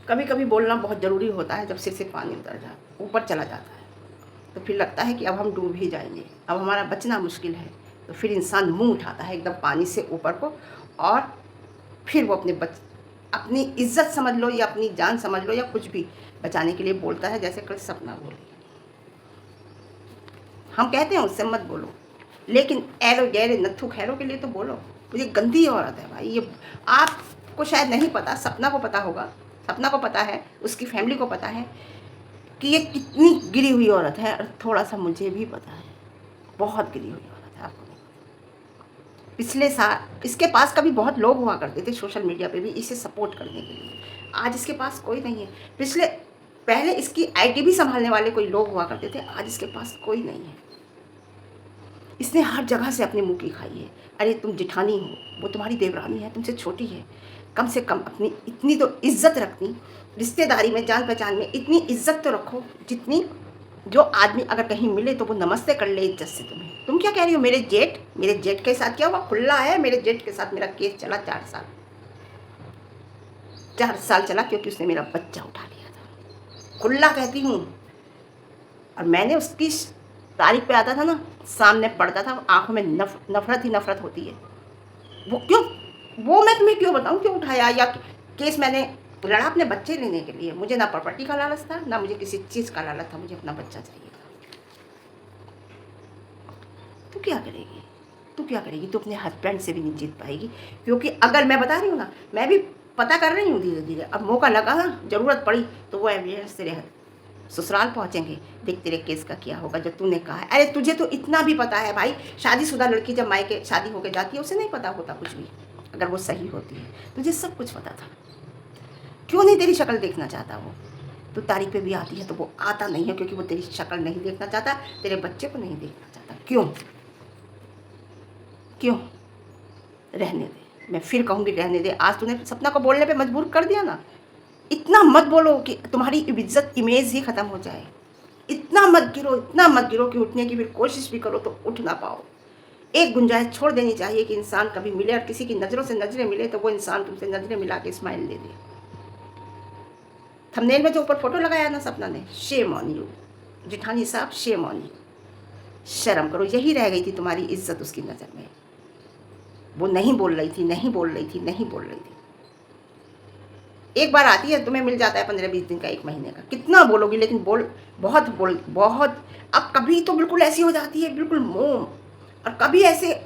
कभी कभी बोलना बहुत ज़रूरी होता है जब सिर से पानी ऊपर चला जाता है, तो फिर लगता है कि अब हम डूब ही जाएंगे, अब हमारा बचना मुश्किल है। तो फिर इंसान मुंह उठाता है एकदम पानी से ऊपर को, और फिर वो अपनी इज्जत समझ लो या अपनी जान समझ लो या कुछ भी बचाने के लिए बोलता है, जैसे कल सपना बोली। हम कहते हैं उससे मत बोलो, लेकिन एरो गहरे नत्थु खैरों के लिए तो बोलो। ये गंदी औरत है भाई, ये आपको शायद नहीं पता, सपना को पता होगा, सपना को पता है, उसकी फैमिली को पता है कि ये कितनी गिरी हुई औरत है, और थोड़ा सा मुझे भी पता है, बहुत गिरी हुई औरत है। आपको पिछले साल इसके पास कभी बहुत लोग हुआ करते थे सोशल मीडिया पे भी इसे सपोर्ट करने के लिए, आज इसके पास कोई नहीं है। पहले इसकी आईडी भी संभालने वाले कोई लोग हुआ करते थे, आज इसके पास कोई नहीं है। इसने हर जगह से अपने मुंह की खाई है। अरे तुम जिठानी हो, वो तुम्हारी देवरानी है, तुमसे छोटी है, कम से कम अपनी इतनी तो इज्जत रखनी, रिश्तेदारी में जान पहचान में इतनी इज्जत तो रखो जितनी जो आदमी अगर कहीं मिले तो वो नमस्ते कर ले इज्जत से तुम्हें। तुम क्या कह रही हो? मेरे जेठ के साथ क्या हुआ? खुल्ला है, मेरे जेठ के साथ मेरा केस चला 4 साल चला, क्योंकि उसने मेरा बच्चा उठा लिया था। खुल्ला कहती हूँ। और मैंने उसकी तारीख पे आता था ना, सामने पड़ता था, आंखों में नफरत ही नफरत होती है। वो क्यों, वो मैं तुम्हें क्यों बताऊँ क्यों उठाया, या केस मैंने लड़ा अपने बच्चे लेने के लिए। मुझे ना प्रॉपर्टी का लालच था, ना मुझे किसी चीज़ का लालच था, मुझे अपना बच्चा चाहिए था। तू क्या करेगी, तू क्या करेगी? तू अपने हस्बैंड से भी नहीं जीत पाएगी, क्योंकि अगर मैं बता रही हूँ ना, मैं भी पता कर रही हूँ धीरे धीरे, अब मौका लगा ना, ज़रूरत पड़ी तो वो एविडेंस तेरे ससुराल पहुँचेंगे। देख तेरे केस का क्या होगा जो तूने कहा है। अरे तुझे तो इतना भी पता है भाई, शादीशुदा लड़की जब मायके शादी होकर जाती है उसे नहीं पता होता कुछ भी, अगर वो सही होती है। तुझे सब कुछ पता था, क्यों नहीं तेरी शक्ल देखना चाहता वो? तो तारीख पे भी आती है तो वो आता नहीं है, क्योंकि वो तेरी शक्ल नहीं देखना चाहता, तेरे बच्चे को नहीं देखना चाहता। क्यों क्यों? रहने दे, मैं फिर कहूँगी रहने दे। आज तूने सपना को बोलने पे मजबूर कर दिया ना। इतना मत बोलो कि तुम्हारी इज्जत इमेज ही ख़त्म हो जाए। इतना मत गिरो, इतना मत गिरो कि उठने की फिर कोशिश भी करो तो उठ ना पाओ। एक गुंजाइश छोड़ देनी चाहिए कि इंसान कभी मिले और किसी की नज़रों से नज़रें मिले तो वो इंसान तुमसे नज़रें मिला के स्माइल दे दे। थंबनेल में जो ऊपर फोटो लगाया ना सपना ने, शेम ऑन यू जिठानी साहब, शेम ऑन यू। शर्म करो, यही रह गई थी तुम्हारी इज्जत उसकी नज़र में। वो नहीं बोल रही थी, नहीं बोल रही थी, नहीं बोल रही थी। एक बार आती है, तुम्हें मिल जाता है 15-20 दिन का, 1 महीने का, कितना बोलोगी? लेकिन बहुत। अब कभी तो बिल्कुल ऐसी हो जाती है, बिल्कुल मोम, और कभी ऐसे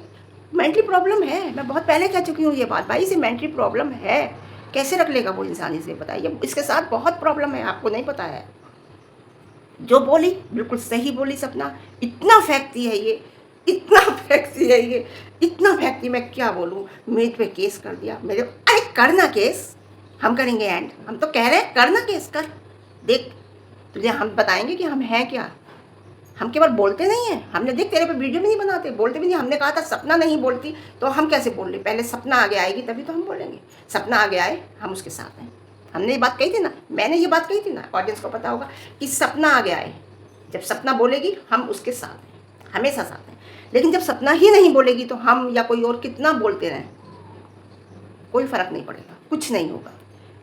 मेंटली प्रॉब्लम है। मैं बहुत पहले कह चुकी हूँ ये बात भाई, इसे मेंटली प्रॉब्लम है। कैसे रख लेगा वो इंसान, इसे बताइए। इसके साथ बहुत प्रॉब्लम है, आपको नहीं पता है। जो बोली बिल्कुल सही बोली सपना। इतना फेंकती है ये, इतना फेंकती है ये, इतना फेंकती, मैं क्या बोलूँ। मेज पे केस कर दिया मेरे। अरे करना केस, हम करेंगे एंड, हम तो कह रहे हैं करना केस कर। देख तुझे हम बताएंगे कि हम हैं क्या। हम केवल बोलते नहीं हैं, हमने देख तेरे पे वीडियो भी नहीं बनाते, बोलते भी नहीं। हमने कहा था सपना नहीं बोलती तो हम कैसे बोल रहे? पहले सपना आगे आएगी तभी तो हम बोलेंगे। सपना आगे आए, हम उसके साथ हैं। हमने ये बात कही थी ना, मैंने ये बात कही थी ना, ऑडियंस को पता होगा कि सपना आगे आए। जब सपना बोलेगी हम उसके साथ हैं, हमेशा साथ हैं। लेकिन जब सपना ही नहीं बोलेगी तो हम या कोई और कितना बोलते रहें, कोई फ़र्क नहीं पड़ेगा, कुछ नहीं होगा।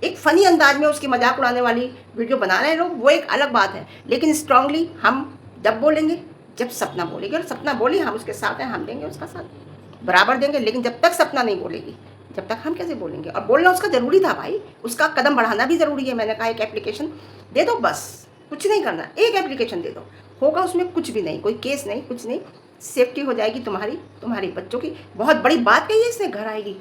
एक फ़नी अंदाज में उसकी मजाक उड़ाने वाली वीडियो बना रहे हैं लोग, वो एक अलग बात है। लेकिन स्ट्रांगली हम जब बोलेंगे, जब सपना बोलेगी, और सपना बोली हम उसके साथ हैं, हम देंगे उसका साथ, बराबर देंगे। लेकिन जब तक सपना नहीं बोलेगी, जब तक हम कैसे बोलेंगे? और बोलना उसका ज़रूरी था भाई, उसका कदम बढ़ाना भी ज़रूरी है। मैंने कहा एक एप्लीकेशन दे दो, बस कुछ नहीं करना, एक एप्लीकेशन दे दो, होगा उसमें कुछ भी नहीं, कोई केस नहीं, कुछ नहीं, सेफ्टी हो जाएगी तुम्हारी, तुम्हारे बच्चों की। बहुत बड़ी बात कही है इसने, घर आएगी।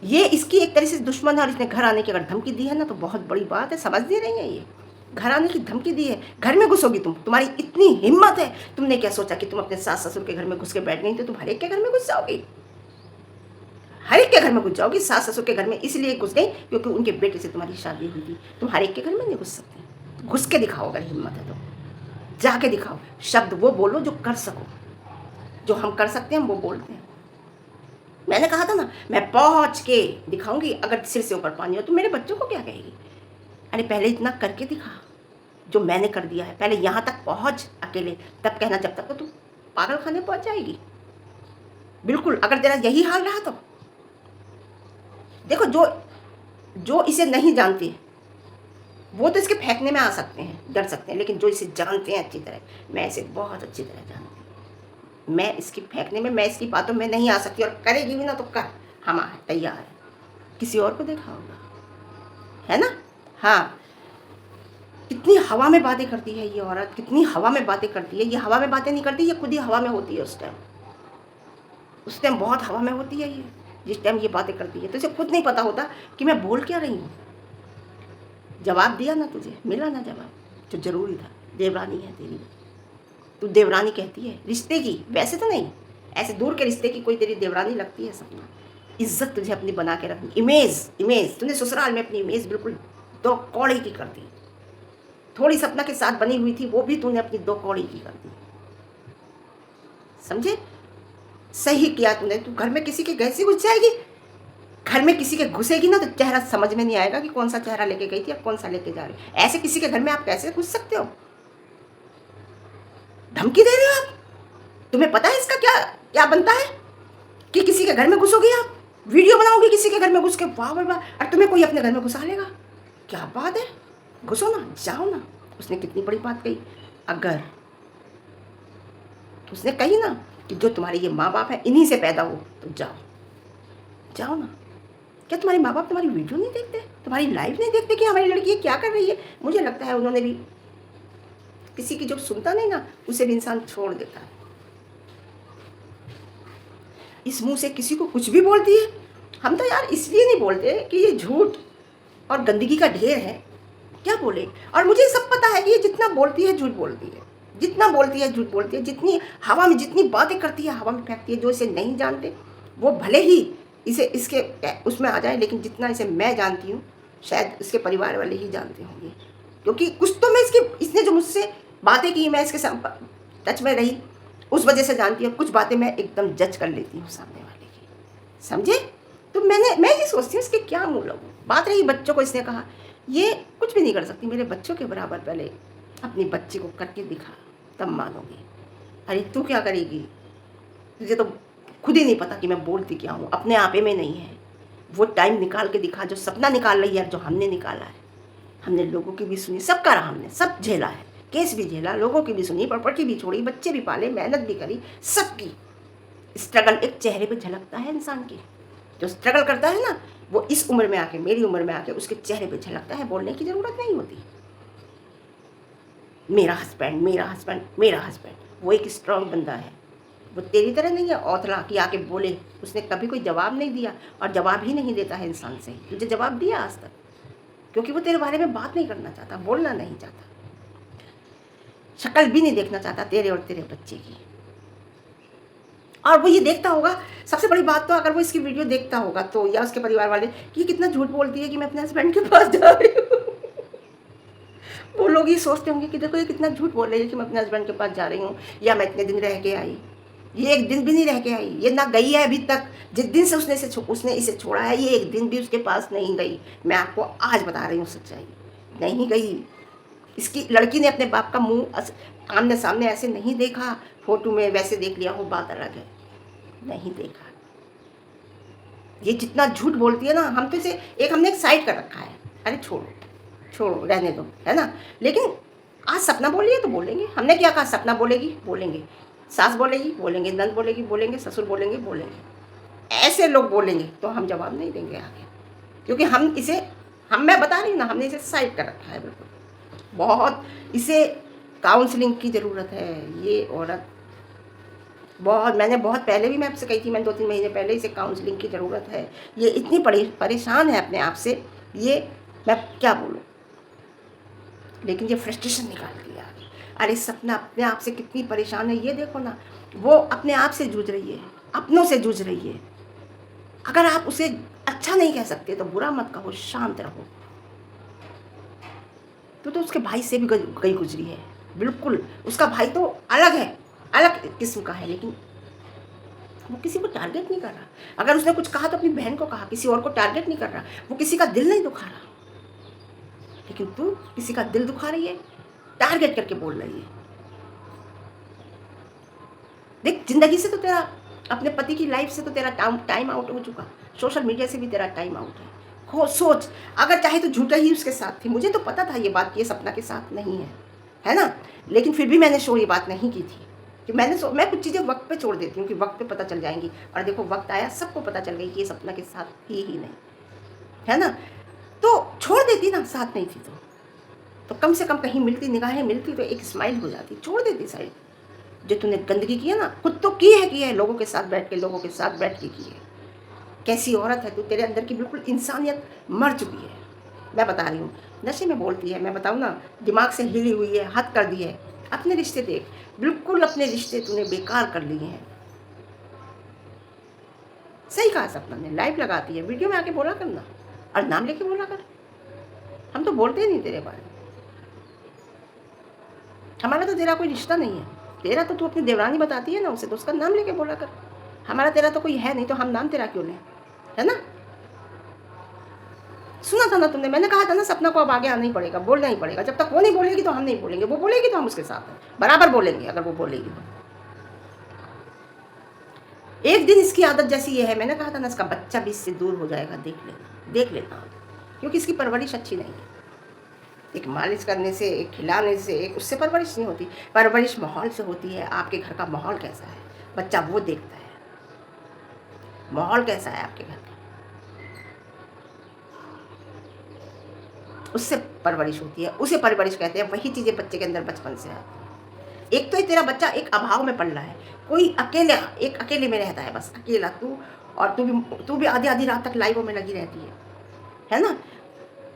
ये इसकी एक तरह से दुश्मन है, और इसने घर आने की अगर धमकी दी है ना तो बहुत बड़ी बात है, समझ नहीं रही है ये। घर आने की धमकी दी है, घर में घुसोगी तुम, तुम्हारी इतनी हिम्मत है। तुमने क्या सोचा कि तुम अपने सास ससुर के घर में घुस के बैठ गई तो तुम हर एक के घर में घुस जाओगी? हर एक के घर में घुस जाओगी। सास ससुर के घर में इसलिए घुस गई क्योंकि उनके बेटे से तुम्हारी शादी हुई थी। तुम हर एक के घर में नहीं घुस सकती, घुस के दिखाओ अगर हिम्मत है तो, जाके दिखाओ। शब्द वो बोलो जो कर सको, जो हम कर सकते हैं हम वो बोलते हैं। मैंने कहा था ना, मैं पहुंच के दिखाऊंगी। अगर सिर से ऊपर पानी हो तो मेरे बच्चों को क्या कहेगी? अरे पहले इतना करके दिखा जो मैंने कर दिया है, पहले यहाँ तक पहुँच अकेले, तब कहना। जब तक तो तू पागल खाने पहुँच जाएगी। बिल्कुल, अगर तेरा यही हाल रहा तो देखो, जो जो इसे नहीं जानती वो तो इसके फेंकने में आ सकते हैं, डर सकते हैं, लेकिन जो इसे जानते हैं अच्छी तरह, मैं इसे बहुत अच्छी तरह जानती हूँ, मैं इसकी फेंकने में, मैं इसकी बातों में नहीं आ सकती, और करेगी भी ना तो कर, हम तैयार है। किसी और को देखा होगा, है ना? हाँ, कितनी हवा में बातें करती है ये औरत, कितनी हवा में बातें करती है। ये हवा में बातें नहीं करती, ये खुद ही हवा में होती है उस टाइम बहुत हवा में होती है ये, जिस टाइम ये बातें करती है। तो इसे खुद नहीं पता होता कि मैं बोल क्या रही हूँ। जवाब दिया ना तुझे, मिला ना जवाब, जो जरूरी था। देवरानी है तेरी, तू देवरानी कहती है रिश्ते की, वैसे तो नहीं, ऐसे दूर के रिश्ते की कोई तेरी देवरानी लगती है सपना। इज्जत तुझे अपनी बना के रखनी, इमेज तूने ससुराल में अपनी इमेज बिल्कुल 2 कौड़े की कर दी। थोड़ी सपना के साथ बनी हुई थी, वो भी तूने अपनी 2 कौड़ी की कर दी। समझे? सही किया तूने। तू घर में किसी के कैसे घुस जाएगी, घर में किसी के घुसेगी ना तो चेहरा समझ में नहीं आएगा कि कौन सा चेहरा लेके गई थी और कौन सा लेके जा रही। ऐसे किसी के घर में आप कैसे घुस सकते हो? धमकी दे रहे हो आप? तुम्हें पता है इसका क्या क्या बनता है कि किसी के घर में घुसोगी आप, वीडियो बनाओगी किसी के घर में घुस के, वाह वाह वाह, और तुम्हें कोई अपने घर में घुसा लेगा? क्या बात है, घुसो ना, जाओ ना। उसने कितनी बड़ी बात कही। अगर उसने कही ना कि जो तुम्हारे ये माँ बाप है इन्हीं से पैदा हो, तो जाओ ना। क्या तुम्हारे माँ बाप तुम्हारी वीडियो नहीं देखते, तुम्हारी लाइफ नहीं देखते कि हमारी लड़की क्या कर रही है? मुझे लगता है उन्होंने भी, किसी की जो सुनता नहीं ना उसे भी इंसान छोड़ देता है। इस मुंह से किसी को कुछ भी बोलती है। हम तो यार इसलिए नहीं बोलते कि ये झूठ और गंदगी का ढेर है, क्या बोले। और मुझे सब पता है कि ये जितना बोलती है झूठ बोलती है, जितना बोलती है झूठ बोलती है, जितनी हवा में जितनी बातें करती है हवा में फेंकती है। जो इसे नहीं जानते वो भले ही इसे इसके उसमें आ जाए, लेकिन जितना इसे मैं जानती हूँ शायद इसके परिवार वाले ही जानते होंगे, क्योंकि कुछ तो मैं इसने जो मुझसे बातें की, मैं इसके टच में रही, उस वजह से जानती हूँ। कुछ बातें मैं एकदम जज कर लेती हूँ सामने वाले की, समझे? तो मैं ये सोचती हूँ इसके क्या मुँह लगूँ। बात रही बच्चों को, इसने कहा ये कुछ भी नहीं कर सकती मेरे बच्चों के बराबर, पहले अपनी बच्ची को करके दिखा तब मानोगी। अरे तू क्या करेगी, तुझे तो खुद ही नहीं पता कि मैं बोलती क्या हूँ, अपने आपे में नहीं है। वो टाइम निकाल के दिखा जो सपना निकाल रही है, जो हमने निकाला है। हमने लोगों की भी सुनी, सब करा, हमने सब झेला है, केस भी झेला, लोगों की भी सुनी, प्रॉपर्टी भी छोड़ी, बच्चे भी पाले, मेहनत भी करी, सबकी स्ट्रगल एक चेहरे पे झलकता है इंसान की। जो स्ट्रगल करता है ना वो इस उम्र में आके, मेरी उम्र में आके उसके चेहरे पे झलकता है, बोलने की ज़रूरत नहीं होती। मेरा हस्बैंड मेरा हस्बैंड मेरा हस्बैंड, वो एक स्ट्रांग बंदा है, वो तेरी तरह नहीं है औतला कि आके बोले। उसने कभी कोई जवाब नहीं दिया, और जवाब ही नहीं देता है इंसान से। तुझे जवाब दिया आज तक, क्योंकि वो तेरे बारे में बात नहीं करना चाहता, बोलना नहीं चाहता, शक्ल भी नहीं देखना चाहता तेरे और तेरे बच्चे की। और वो ये देखता होगा, सबसे बड़ी बात तो अगर वो इसकी वीडियो देखता होगा तो, या उसके परिवार वाले, कि कितना झूठ बोलती है कि मैं अपने हस्बैंड के पास जा रही हूँ। वो लोग ये सोचते होंगे कि देखो ये कितना झूठ बोल रही है कि मैं अपने हस्बैंड के पास जा रही हूँ, या मैं इतने दिन रह के आई। ये एक दिन भी नहीं रह के आई, ये ना गई है अभी तक। जिस दिन से उसने इसे छोड़ा है, ये एक दिन भी उसके पास नहीं गई। मैं आपको आज बता रही हूँ सच्चाई, नहीं गई। इसकी लड़की ने अपने बाप का मुंह आमने सामने ऐसे नहीं देखा, फोटो में वैसे देख लिया हो, बात अलग है, नहीं देखा। ये जितना झूठ बोलती है ना, हम तो इसे हमने एक साइड कर रखा है, अरे छोड़ो रहने दो, है ना। लेकिन आज सपना बोली है तो बोलेंगे, हमने क्या कहा, सपना बोलेगी बोलेंगे, सास बोलेगी बोलेंगे, नंद बोलेगी बोलेंगे, ससुर बोलेंगे बोलेंगे। ऐसे लोग बोलेंगे तो हम जवाब नहीं देंगे आगे, क्योंकि मैं बता रही हूँ ना, हमने इसे साइड कर रखा है बिल्कुल। बहुत इसे काउंसलिंग की ज़रूरत है ये औरत। मैंने बहुत पहले भी मैं आपसे कही थी, मैंने 2-3 महीने पहले, इसे काउंसलिंग की ज़रूरत है। ये इतनी परेशान है अपने आप से, ये मैं क्या बोलूँ, लेकिन ये फ्रस्ट्रेशन निकालती है आगे। अरे सपना अपने आप से कितनी परेशान है, ये देखो ना, वो अपने आप से जूझ रही है, अपनों से जूझ रही है। अगर आप उसे अच्छा नहीं कह सकते तो बुरा मत कहो, शांत रहो। तो उसके भाई से भी गई गुजरी है, बिल्कुल। उसका भाई तो अलग है, अलग किस्म का है, लेकिन वो किसी को टारगेट नहीं कर रहा। अगर उसने कुछ कहा तो अपनी बहन को कहा, किसी और को टारगेट नहीं कर रहा। वो किसी का दिल नहीं दुखा रहा, लेकिन तू किसी का दिल दुखा रही है, टारगेट करके बोल रही है। देख, जिंदगी से तो तेरा, अपने पति की लाइफ से तो तेरा टाइम आउट हो चुका, सोशल मीडिया से भी तेरा टाइम आउट है। हो सोच, अगर चाहे तो झूठा ही उसके साथ थी। मुझे तो पता था ये बात कि ये सपना के साथ नहीं है ना? लेकिन फिर भी मैंने ये बात नहीं की थी कि मैं कुछ चीज़ें वक्त पे छोड़ देती हूँ कि वक्त पे पता चल जाएंगी, और देखो वक्त आया, सबको पता चल गई कि ये सपना के साथ थी ही नहीं, है ना? तो छोड़ देती ना, साथ नहीं थी तो कम से कम कहीं मिलती, निगाहें मिलती तो एक स्माइल हो जाती, छोड़ देती साइड। जो तूने गंदगी की है ना, खुद तो की है, लोगों के साथ बैठ के की है। कैसी औरत है तू, तेरे अंदर की बिल्कुल इंसानियत मर चुकी है। मैं बता रही हूँ, नशे में बोलती है, मैं बताऊँ ना, दिमाग से हिली हुई है, हद कर दी है। अपने रिश्ते देख, बिल्कुल अपने रिश्ते तूने बेकार कर लिए हैं। सही कहा सपना ने, लाइव लगाती है, वीडियो में आके बोला करना और नाम लेके बोला कर। हम तो बोलते ही नहीं तेरे बारे में, हमारा तो तेरा कोई रिश्ता नहीं है। तेरा तो तू अपनी देवरानी बताती है ना उसे, तो उसका नाम लेके बोला कर। हमारा तेरा तो कोई है नहीं, तो हम नाम तेरा क्यों लें, है ना? सुना था ना तुमने, मैंने कहा था ना सपना को अब आगे आना ही पड़ेगा, बोलना ही पड़ेगा। जब तक वो नहीं बोलेगी तो हम नहीं बोलेंगे, वो बोलेगी तो हम उसके साथ हैं, बराबर बोलेंगे अगर वो बोलेगी तो। एक दिन इसकी आदत जैसी ये है, मैंने कहा था ना इसका बच्चा भी इससे दूर हो जाएगा, देख लेना, क्योंकि इसकी परवरिश अच्छी नहीं है। एक मालिश करने से, एक खिलाने से, एक उससे परवरिश नहीं होती। परवरिश माहौल से होती है। आपके घर का माहौल कैसा है, बच्चा वो देखता है, माहौल कैसा है आपके घर का, उससे परवरिश होती है, उसे परवरिश कहते हैं। वही चीज़ें बच्चे के अंदर बचपन से आती है। एक तो ये तेरा बच्चा एक अभाव में पड़ रहा है, कोई अकेले में रहता है, बस अकेला तू, और तू भी आधी आधी रात तक लाइवों में लगी रहती है ना?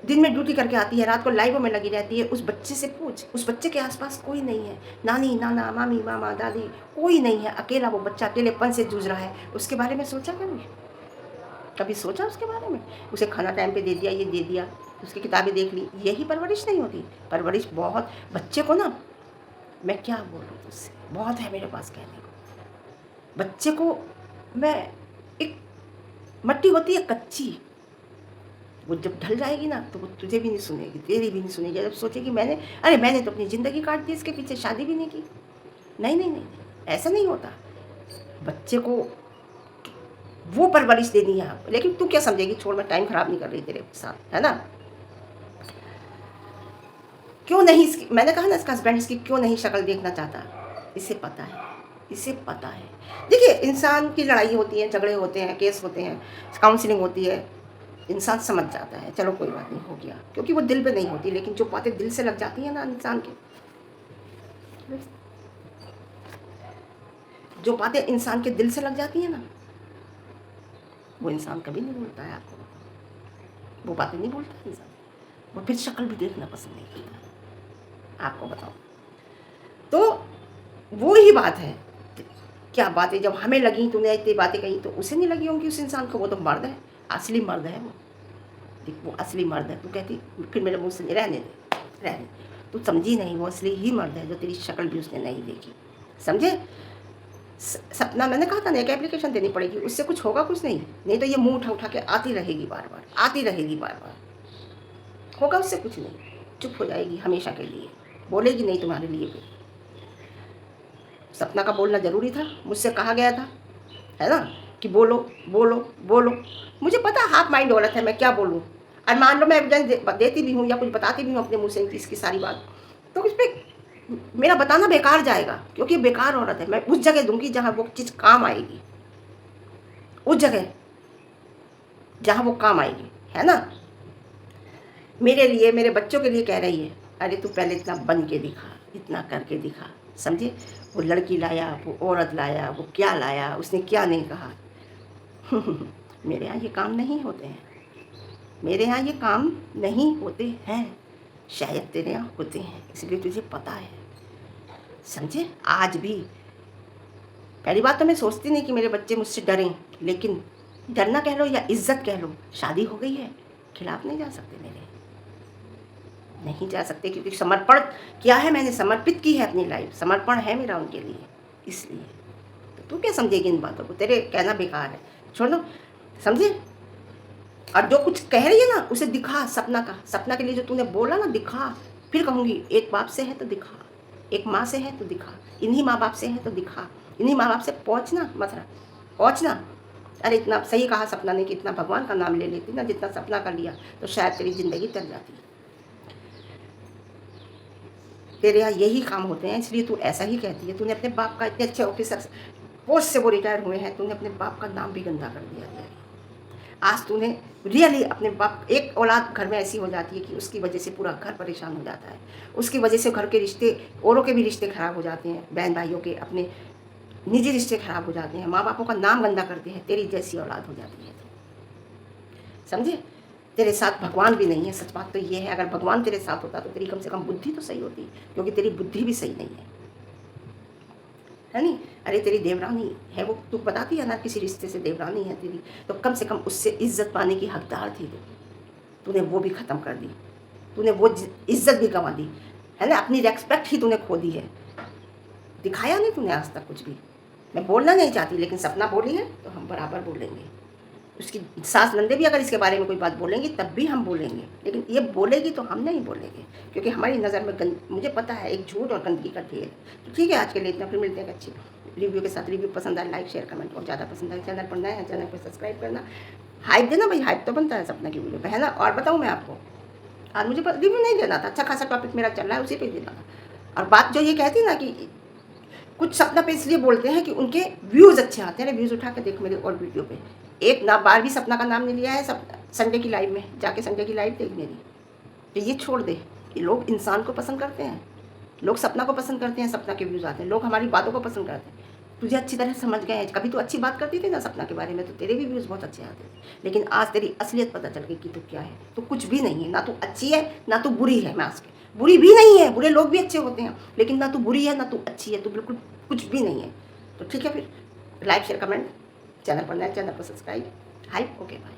दिन में ड्यूटी करके आती है, रात को लाइवों में लगी रहती है। उस बच्चे से पूछ, उस बच्चे के आसपास कोई नहीं है, नानी नाना मामी मामा दादी कोई नहीं है, अकेला वो बच्चा अकेलेपन से जूझ रहा है। उसके बारे में सोचा कभी सोचा उसके बारे में? उसे खाना टाइम पे दे दिया, ये दे दिया, उसकी किताबें देख ली, यही परवरिश नहीं होती। परवरिश बहुत, बच्चे को ना, मैं क्या बोलूँ तुझसे, बहुत है मेरे पास कहने को। बच्चे को मैं, एक मट्टी होती है कच्ची, वो जब ढल जाएगी ना तो वो तुझे भी नहीं सुनेगी, तेरी भी नहीं सुनेगी। जब सोचेगी मैंने तो अपनी ज़िंदगी काट दी इसके पीछे, शादी भी नहीं की। नहीं, ऐसा नहीं होता। बच्चे को वो परवरिश देनी है आपको। लेकिन तू क्या समझेगी, छोड़, मैं टाइम ख़राब नहीं कर रही तेरे साथ, है ना? क्यों नहीं इसकी, मैंने कहा ना इसका हस्बैंड इसकी क्यों नहीं शक्ल देखना चाहता, इसे पता है। देखिए, इंसान की लड़ाई होती है, झगड़े होते हैं, केस होते हैं, काउंसलिंग होती है, इंसान समझ जाता है, चलो कोई बात नहीं, हो गया, क्योंकि वो दिल पे नहीं होती। लेकिन जो बातें दिल से लग जाती हैं ना इंसान के, जो बातें इंसान के दिल से लग जाती हैं ना, वो इंसान कभी नहीं बोलता है। आपको वो बातें नहीं बोलता इंसान, वो फिर शक्ल भी देखना पसंद नहीं करता। आपको बताओ, तो वो ही बात है। क्या बातें जब हमें लगी, तूने इतनी बातें कही, तो उसे नहीं लगी होंगी उस इंसान को। वो तो मर्द है, असली मर्द है वो असली मर्द है। तू कहती फिर मेरे मुँह से रहने दे, तू समझी नहीं, वो असली ही मर्द है, जो तेरी शक्ल भी उसने नहीं देखी, समझे? सपना, मैंने कहा था ना, एक एप्लीकेशन देनी पड़ेगी, उससे कुछ होगा कुछ नहीं तो ये मुंह उठा के आती रहेगी बार बार, होगा उससे कुछ नहीं, चुप हो जाएगी हमेशा के लिए, बोलेगी नहीं तुम्हारे लिए भी। सपना का बोलना ज़रूरी था, मुझसे कहा गया था, है ना, कि बोलो। मुझे पता हाफ माइंड औरत है, मैं क्या बोलूँ। और मान लो मैं एविडेंस देती भी हूँ या कुछ बताती भी हूँ अपने मुँह से इसकी सारी बात, तो इस पर मेरा बताना बेकार जाएगा, क्योंकि बेकार औरत है। मैं उस जगह दूंगी जहाँ वो चीज़ काम आएगी, उस जगह जहाँ वो काम आएगी, है ना? मेरे लिए, मेरे बच्चों के लिए कह रही है, अरे तू पहले इतना बन के दिखा, इतना करके दिखा, समझे? वो लड़की लाया, वो औरत लाया, वो क्या लाया, उसने क्या नहीं कहा। मेरे यहाँ ये काम नहीं होते हैं, मेरे यहाँ ये काम नहीं होते हैं, शायद तेरे यहाँ होते हैं, इसलिए तुझे पता है, समझे? आज भी पहली बात तो मैं सोचती नहीं कि मेरे बच्चे मुझसे डरें, लेकिन डरना कह लो या इज्जत कह लो, शादी हो गई है, खिलाफ नहीं जा सकते, मेरे नहीं जा सकते, क्योंकि समर्पण किया है मैंने, समर्पित की है अपनी लाइफ, समर्पण है मेरा उनके लिए। इसलिए तो तू क्या समझेगी इन बातों को, तेरे कहना बेकार है, छोड़ दो, समझे? और जो कुछ कह रही है ना उसे दिखा, सपना के लिए जो तूने बोला ना, दिखा। फिर कहूँगी, एक बाप से है तो दिखा, एक माँ से है तो दिखा, इन्हीं माँ बाप से है तो दिखा, इन्हीं माँ बाप से पहुँचना, मथुरा पहुँचना। अरे इतना सही कहा सपना ने कि इतना भगवान का नाम ले लेती ना जितना सपना का लिया तो शायद तेरी ज़िंदगी चल जाती। तेरे यहाँ यही काम होते हैं, इसलिए तू ऐसा ही कहती है। तूने अपने बाप का, इतने अच्छे ऑफिसर पोस्ट से वो रिटायर हुए हैं, तूने अपने बाप का नाम भी गंदा कर दिया है। आज तूने रियली अपने बाप, एक औलाद घर में ऐसी हो जाती है कि उसकी वजह से पूरा घर परेशान हो जाता है, उसकी वजह से घर के रिश्ते, औरों के भी रिश्ते खराब हो जाते हैं, बहन भाइयों के, अपने निजी रिश्ते खराब हो जाते हैं, माँ बापों का नाम गंदा करते हैं। तेरी जैसी औलाद हो जाती है, समझे? तेरे साथ भगवान भी नहीं है। सच बात तो ये है, अगर भगवान तेरे साथ होता तो तेरी कम से कम बुद्धि तो सही होती, क्योंकि तेरी बुद्धि भी सही नहीं है नहीं? अरे तेरी देवरानी है वो, तू बताती है ना किसी रिश्ते से देवरानी है तेरी, तो कम से कम उससे इज्जत पाने की हकदार थी तूने वो भी ख़त्म कर दी। तूने वो इज्जत भी गंवा दी, है ना? अपनी रेस्पेक्ट ही तूने खो दी है। दिखाया नहीं तूने आज तक कुछ भी। मैं बोलना नहीं चाहती, लेकिन सपना बोली है तो हम बराबर बोलेंगे। उसकी सास नंदे भी अगर इसके बारे में कोई बात बोलेंगी तब भी हम बोलेंगे, लेकिन ये बोलेगी तो हम नहीं बोलेंगे, क्योंकि हमारी नज़र में मुझे पता है एक झूठ और गंदगी का ढेर। तो ठीक है, आज के लिए इतना, फिर मिलते हैं अच्छी रिव्यू के साथ। रिव्यू पसंद आए लाइक शेयर कमेंट, और ज़्यादा पसंद आए चैनल पर नए हैं चैनल को सब्सक्राइब करना, हाइप देना भाई, हाइप तो बनता है सपना की वीडियो पे, है ना? और बताऊँ मैं आपको, आज मुझे रिव्यू नहीं देना था, अच्छा खासा टॉपिक मेरा चल रहा है उसी पर देना था। और बात जो ये कहती ना कि कुछ सपना पे इसलिए बोलते हैं कि उनके व्यूज़ अच्छे आते हैं। व्यूज़ उठा के देख मेरे और वीडियो पे, एक ना बार भी सपना का नाम नहीं लिया है। सब संडे की लाइव में जाके संडे की लाइव देख मेरी, तो ये छोड़ दे कि लोग इंसान को पसंद करते हैं, लोग सपना को पसंद करते हैं, सपना के व्यूज़ आते हैं, लोग हमारी बातों को पसंद करते हैं। तुझे अच्छी तरह समझ गए हैं, कभी तो अच्छी बात करती थी ना सपना के बारे में, तो तेरे भी व्यूज़ बहुत अच्छे आते थे, लेकिन आज तेरी असलियत पता चल गई कि तू क्या है। तो कुछ भी नहीं है, ना तू अच्छी है ना तू बुरी है। मैं आज के बुरी भी नहीं है, बुरे लोग भी अच्छे होते हैं, लेकिन ना तू बुरी है ना तू अच्छी है, तू बिल्कुल कुछ भी नहीं है। तो ठीक है, फिर लाइक शेयर कमेंट, चैनल पर नया चैनल को सब्सक्राइब, हाइप, ओके बाय।